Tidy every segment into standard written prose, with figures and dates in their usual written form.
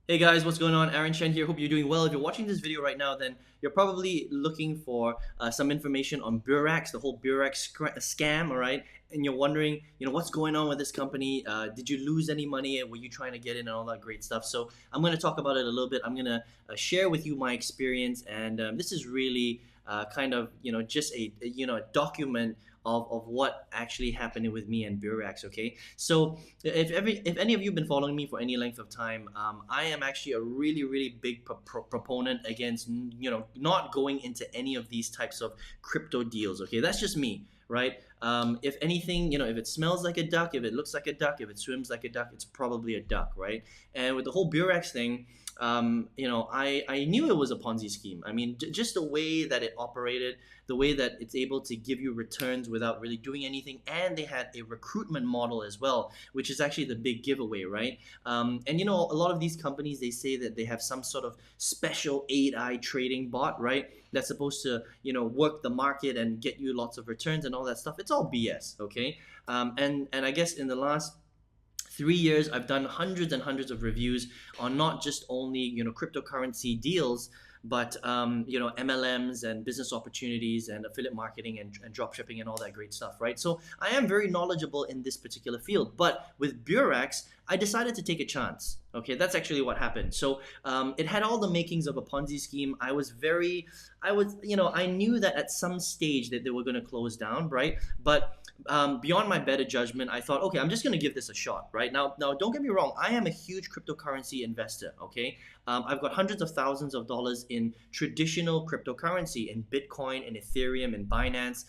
Hey guys, what's going on? Aaron here. Hope you're doing well. If you're watching this video right now, then you're probably looking for some information on Beurax, the whole scam, all right? And you're wondering, what's going on with this company? Did you lose any money? Were you trying to get in and all that great stuff? So I'm going to talk about it a little bit. I'm going to share with you my experience, and this is really kind of, just a document of what actually happened with me and Beurax. Okay, so if any of you have been following me for any length of time, I am actually a really big proponent against not going into any of these types of crypto deals. Okay, that's just me, right? If anything, if it smells like a duck, if it looks like a duck, if it swims like a duck, it's probably a duck, right? And with the whole Burex thing, I knew it was a Ponzi scheme. I mean, just the way that it operated, the way that it's able to give you returns without really doing anything, and they had a recruitment model as well, which is actually the big giveaway, right? And a lot of these companies, they say that they have some sort of special AI trading bot, right? That's supposed to, work the market and get you lots of returns and all that stuff. It's all BS, okay? And I guess in the last 3 years, I've done hundreds and hundreds of reviews on not just only cryptocurrency deals, but MLMs and business opportunities and affiliate marketing and drop shipping and all that great stuff, right? So I am very knowledgeable in this particular field. But with Burex, I decided to take a chance. Okay, that's actually what happened. So it had all the makings of a Ponzi scheme. I knew that at some stage that they were going to close down, right? But beyond my better judgment, I thought, okay, I'm just going to give this a shot, right? Now, don't get me wrong. I am a huge cryptocurrency investor. Okay, I've got hundreds of thousands of dollars in traditional cryptocurrency, in Bitcoin, in Ethereum, in Binance.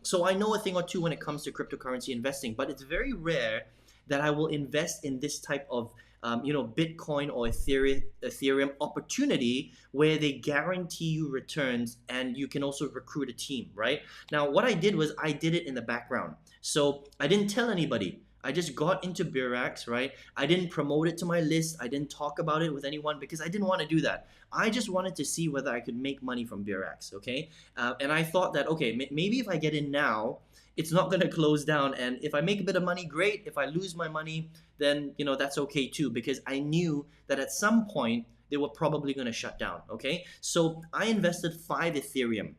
So I know a thing or two when it comes to cryptocurrency investing, but it's very rare that I will invest in this type of Bitcoin or Ethereum opportunity where they guarantee you returns and you can also recruit a team, right? Now, what I did was I did it in the background. So I didn't tell anybody. I just got into Beurax, right? I didn't promote it to my list. I didn't talk about it with anyone because I didn't want to do that. I just wanted to see whether I could make money from Beurax, okay? And I thought that, okay, maybe if I get in now, it's not going to close down. And if I make a bit of money, great. If I lose my money, then that's okay too, because I knew that at some point they were probably going to shut down. Okay, so I invested 5 Ethereum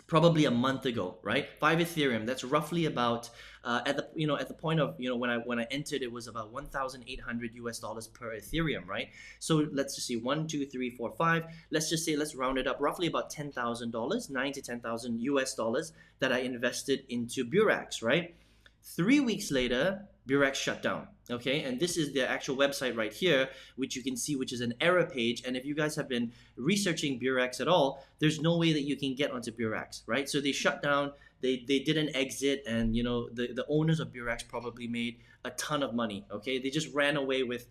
probably a month ago, right? 5 Ethereum. That's roughly about at the point of when I entered, it was about 1,800 US dollars per Ethereum, right? So let's just see, 1, 2, 3, 4, 5. Let's round it up, roughly about $10,000, 9 to 10,000 US dollars that I invested into Burex, right? 3 weeks later, Beurax shut down. Okay, and this is their actual website right here, which you can see, which is an error page. And if you guys have been researching Beurax at all, there's no way that you can get onto Beurax, right? So they shut down. They did an exit, and the owners of Beurax probably made a ton of money. Okay, they just ran away with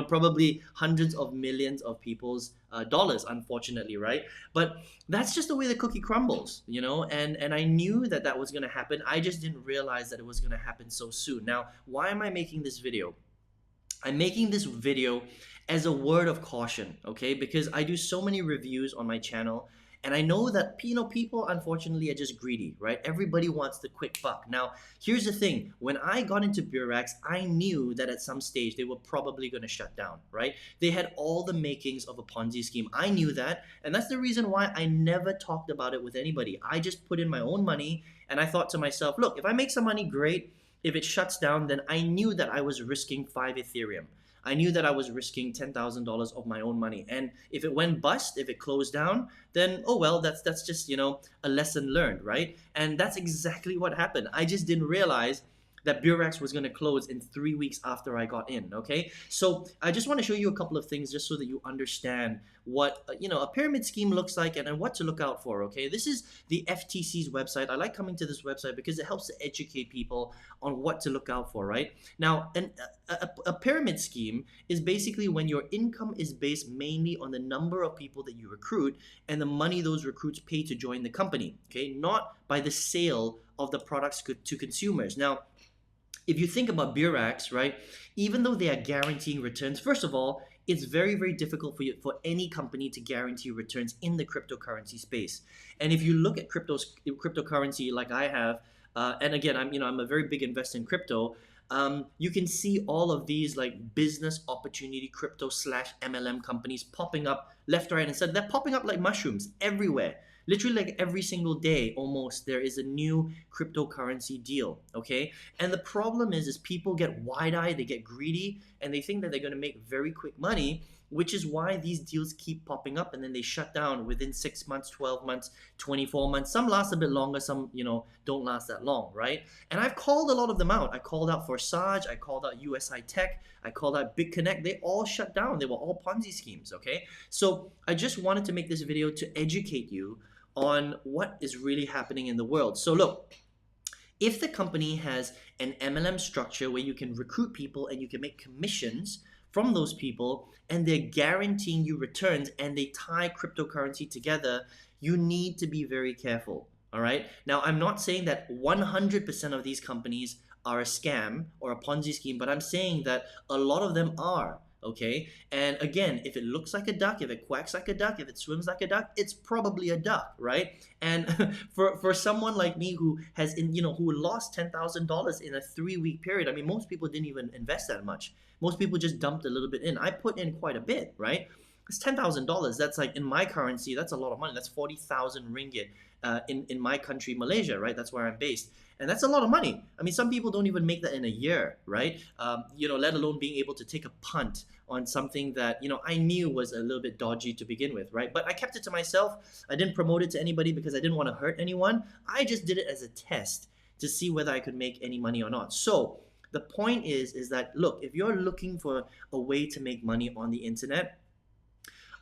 probably hundreds of millions of people's dollars, unfortunately, right? But that's just the way the cookie crumbles, and I knew that that was going to happen. I just didn't realize that it was going to happen so soon. Now, why am I making this video? I'm making this video as a word of caution, okay? Because I do so many reviews on my channel, and I know that people unfortunately are just greedy, right? Everybody wants the quick buck. Now, here's the thing. When I got into Beurax, I knew that at some stage they were probably going to shut down, right? They had all the makings of a Ponzi scheme. I knew that, and that's the reason why I never talked about it with anybody. I just put in my own money, and I thought to myself, look, if I make some money, great. If it shuts down, then I knew that I was risking 5 Ethereum. I knew that I was risking $10,000 of my own money. And if it went bust, if it closed down, then oh well, that's just, a lesson learned, right? And that's exactly what happened. I just didn't realize that Burex was going to close in 3 weeks after I got in. Okay, so I just want to show you a couple of things just so that you understand what a pyramid scheme looks like, and what to look out for. Okay, this is the FTC's website. I like coming to this website because it helps to educate people on what to look out for. Right now, a pyramid scheme is basically when your income is based mainly on the number of people that you recruit and the money those recruits pay to join the company. Okay, not by the sale of the products to consumers. Now, if you think about Beurax, right, even though they are guaranteeing returns, first of all, it's very difficult for any company to guarantee returns in the cryptocurrency space. And if you look at cryptocurrency like I have, and again, I'm a very big investor in crypto. You can see all of these like business opportunity crypto slash MLM companies popping up left, right, and center. They're popping up like mushrooms everywhere. Literally, like every single day, almost there is a new cryptocurrency deal. Okay, and the problem is people get wide-eyed, they get greedy, and they think that they're going to make very quick money, which is why these deals keep popping up and then they shut down within 6 months, 12 months, 24 months. Some last a bit longer, some don't last that long, right? And I've called a lot of them out. I called out Forsage, I called out USI Tech, I called out Big Connect. They all shut down. They were all Ponzi schemes. Okay, so I just wanted to make this video to educate you on what is really happening in the world. So look, if the company has an MLM structure where you can recruit people and you can make commissions from those people and they're guaranteeing you returns and they tie cryptocurrency together, you need to be very careful. All right. Now, I'm not saying that 100% of these companies are a scam or a Ponzi scheme, but I'm saying that a lot of them are. Okay. And again, if it looks like a duck, if it quacks like a duck, if it swims like a duck, it's probably a duck, right? And for someone like me who has who lost $10,000 in a 3-week period, I mean, most people didn't even invest that much. Most people just dumped a little bit in. I put in quite a bit, right? It's $10,000. That's like in my currency, that's a lot of money. That's 40,000 ringgit in my country, Malaysia, right? That's where I'm based. And that's a lot of money. I mean, some people don't even make that in a year, right? Let alone being able to take a punt on something that, I knew was a little bit dodgy to begin with, right? But I kept it to myself. I didn't promote it to anybody because I didn't want to hurt anyone. I just did it as a test to see whether I could make any money or not. So the point is that, look, if you're looking for a way to make money on the internet,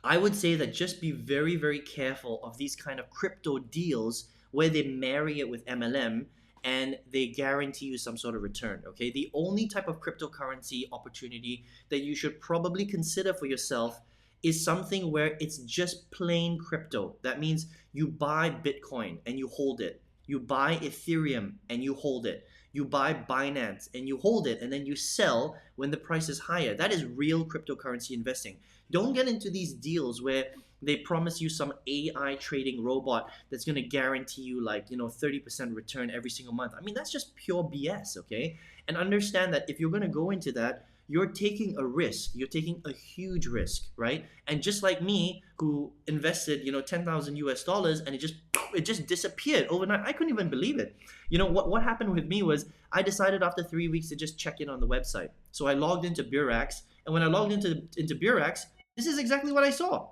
I would say that just be very, very careful of these kind of crypto deals where they marry it with MLM and they guarantee you some sort of return, okay? The only type of cryptocurrency opportunity that you should probably consider for yourself is something where it's just plain crypto. That means you buy Bitcoin and you hold it. You buy Ethereum and you hold it. You buy Binance and you hold it, and then you sell when the price is higher. That is real cryptocurrency investing. Don't get into these deals where they promise you some AI trading robot that's going to guarantee you 30% return every single month. I mean, that's just pure BS, okay? And understand that if you're going to go into that, you're taking a risk. You're taking a huge risk, right? And just like me, who invested, 10,000 US dollars, and it just disappeared overnight. I couldn't even believe it. What happened with me was I decided after 3 weeks to just check in on the website. So I logged into Beurax, and when I logged into Beurax, this is exactly what I saw.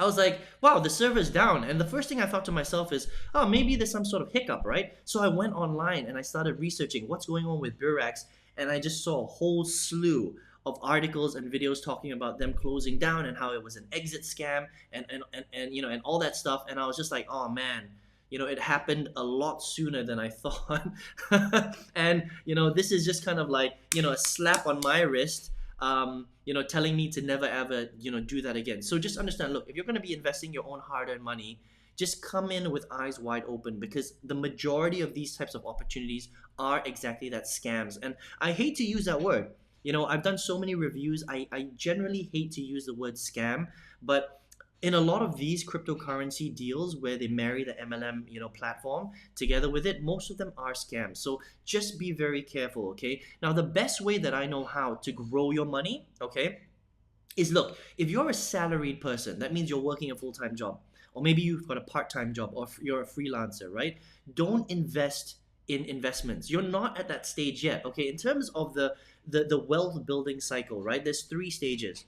I was like, wow, the server's down. And the first thing I thought to myself is, oh, maybe there's some sort of hiccup, right? So I went online and I started researching what's going on with Beurax, and I just saw a whole slew of articles and videos talking about them closing down and how it was an exit scam and all that stuff. And I was just like, oh man, it happened a lot sooner than I thought. And this is just kind of like a slap on my wrist, telling me to never ever do that again. So just understand, look, if you're going to be investing your own hard-earned money, just come in with eyes wide open, because the majority of these types of opportunities are exactly that, scams. And I hate to use that word. I've done so many reviews. I generally hate to use the word scam, but in a lot of these cryptocurrency deals where they marry the MLM, platform together with it, most of them are scams. So just be very careful, okay? Now, the best way that I know how to grow your money, okay, is look, if you're a salaried person, that means you're working a full-time job, or maybe you've got a part-time job, or you're a freelancer, right? Don't invest in investments. You're not at that stage yet, okay? In terms of the wealth building cycle, right? There's 3 stages.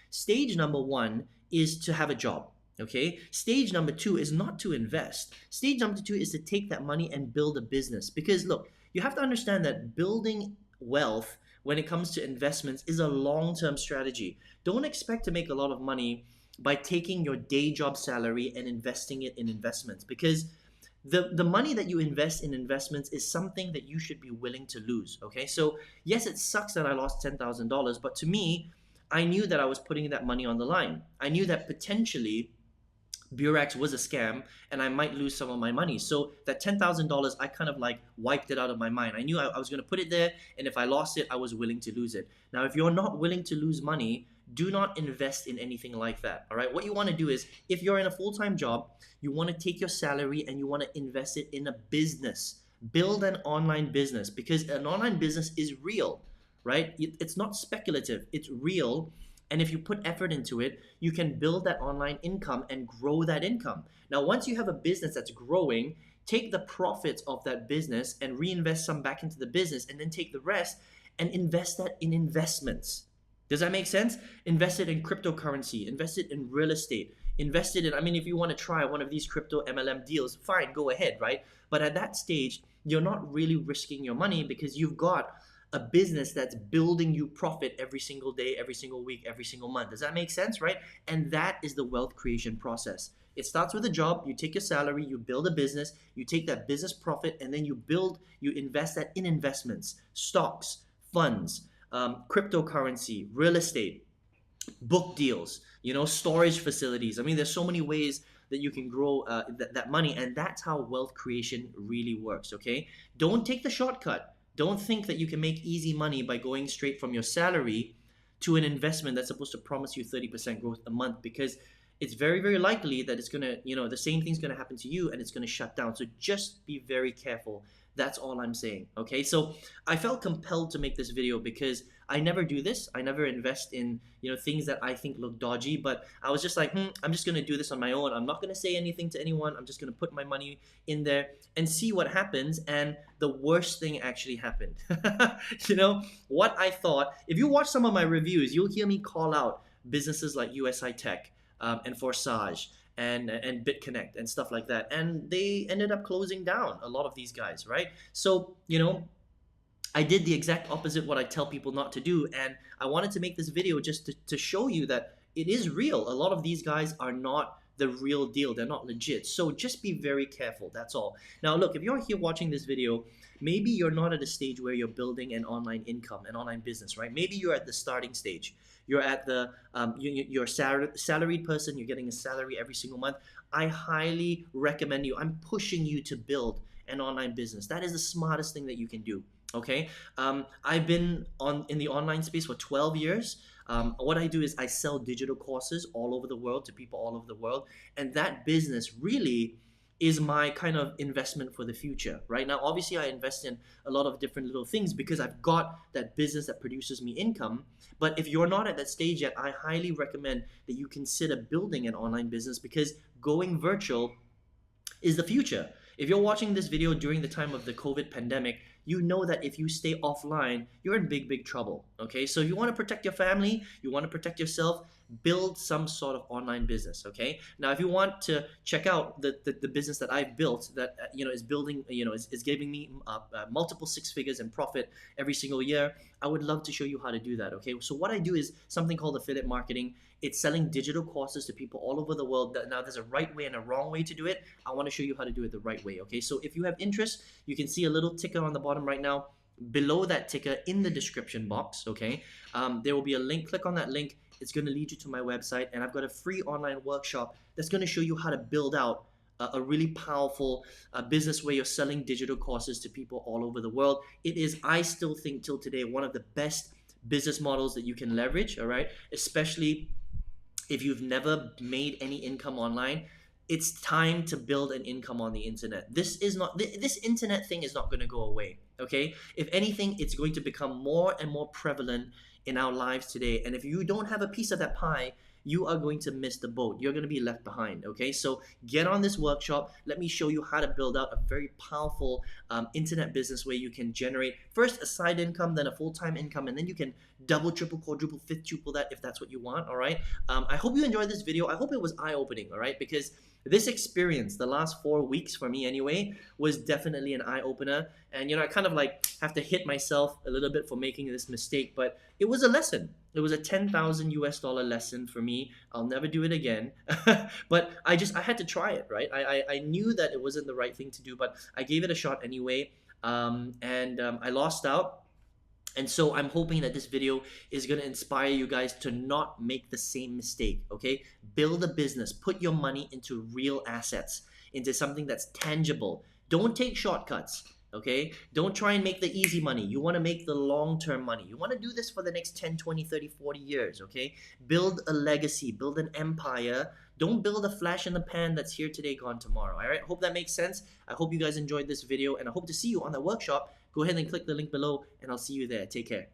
Stage number 1 is to have a job, okay? Stage number 2 is not to invest. Stage number 2 is to take that money and build a business. Because look, you have to understand that building wealth when it comes to investments is a long-term strategy. Don't expect to make a lot of money by taking your day job salary and investing it in investments, because the money that you invest in investments is something that you should be willing to lose, okay? So yes, it sucks that I lost $10,000, but to me, I knew that I was putting that money on the line. I knew that potentially Beurax was a scam and I might lose some of my money. So that $10,000, I kind of wiped it out of my mind. I knew I was going to put it there, and if I lost it, I was willing to lose it. Now, if you're not willing to lose money, do not invest in anything like that, all right? What you want to do is, if you're in a full-time job, you want to take your salary and you want to invest it in a business. Build an online business, because an online business is real, right? It's not speculative, it's real. And if you put effort into it, you can build that online income and grow that income. Now, once you have a business that's growing, take the profits of that business and reinvest some back into the business, and then take the rest and invest that in investments. Does that make sense? Invest it in cryptocurrency, invest it in real estate, invest it in, I mean, if you want to try one of these crypto MLM deals, fine, go ahead, right? But at that stage, you're not really risking your money, because you've got a business that's building you profit every single day, every single week, every single month. Does that make sense, right? And that is the wealth creation process. It starts with a job, you take your salary, you build a business, you take that business profit, and then you invest that in investments, stocks, funds, cryptocurrency, real estate, book deals, storage facilities. I mean, there's so many ways that you can grow that money, and that's how wealth creation really works. Okay, don't take the shortcut. Don't think that you can make easy money by going straight from your salary to an investment that's supposed to promise you 30% growth a month, because it's very, very likely that it's gonna, the same thing's gonna happen to you, and it's gonna shut down. So just be very careful. That's all I'm saying. Okay, so I felt compelled to make this video because I never do this. I never invest in things that I think look dodgy. But I was just like, I'm just gonna do this on my own. I'm not gonna say anything to anyone. I'm just gonna put my money in there and see what happens. And the worst thing actually happened. What I thought. If you watch some of my reviews, you'll hear me call out businesses like USI Tech and Forsage and BitConnect and stuff like that, and they ended up closing down, a lot of these guys, right? So I did the exact opposite what I tell people not to do, and I wanted to make this video just to show you that it is real. A lot of these guys are not the real deal. They're not legit. So just be very careful. That's all. Now look, if you're here watching this video, maybe you're not at a stage where you're building an online income, an online business, right? Maybe you're at the starting stage. You're at the you're a salaried person. You're getting a salary every single month. I highly recommend you. I'm pushing you to build an online business. That is the smartest thing that you can do. Okay, I've been in the online space for 12 years. What I do is I sell digital courses all over the world to people all over the world, and that business really is my kind of investment for the future. Right now, obviously, I invest in a lot of different little things because I've got that business that produces me income. But if you're not at that stage yet, I highly recommend that you consider building an online business, because going virtual is the future. If you're watching this video during the time of the COVID pandemic, you know that if you stay offline, you're in big, big trouble. Okay, so if you want to protect your family, you want to protect yourself, build some sort of online business. Okay, now if you want to check out the business that I've built that is building, is giving me multiple six figures in profit every single year, I would love to show you how to do that. Okay, so what I do is something called affiliate marketing. It's selling digital courses to people all over the world. Now there's a right way and a wrong way to do it. I want to show you how to do it the right way. Okay, so if you have interest, you can see a little ticker on the bottom right now. Below that ticker in the description box, okay, there will be a link. Click on that link. It's going to lead you to my website, and I've got a free online workshop that's going to show you how to build out a really powerful business where you're selling digital courses to people all over the world. It is, I still think till today, one of the best business models that you can leverage, all right, especially if you've never made any income online. It's time to build an income on the internet. This internet thing is not going to go away. Okay, if anything, it's going to become more and more prevalent in our lives today. And if you don't have a piece of that pie, you are going to miss the boat. You're going to be left behind. Okay, so get on this workshop. Let me show you how to build out a very powerful internet business where you can generate first a side income, then a full-time income, and then you can double, triple, quadruple, fifth, triple that if that's what you want. All right, I hope you enjoyed this video. I hope it was eye-opening. All right, because this experience, the last 4 weeks for me anyway, was definitely an eye-opener. And I kind of like have to hit myself a little bit for making this mistake, but it was a lesson. It was a $10,000 lesson for me. I'll never do it again. But I had to try it, right? I knew that it wasn't the right thing to do, but I gave it a shot anyway. I lost out. And so I'm hoping that this video is going to inspire you guys to not make the same mistake, okay? Build a business. Put your money into real assets, into something that's tangible. Don't take shortcuts, okay? Don't try and make the easy money. You want to make the long-term money. You want to do this for the next 10, 20, 30, 40 years, okay? Build a legacy. Build an empire Don't build a flash in the pan that's here today, gone tomorrow. All right. Hope that makes sense. I hope you guys enjoyed this video, and I hope to see you on the workshop. Go ahead and click the link below, and I'll see you there. Take care.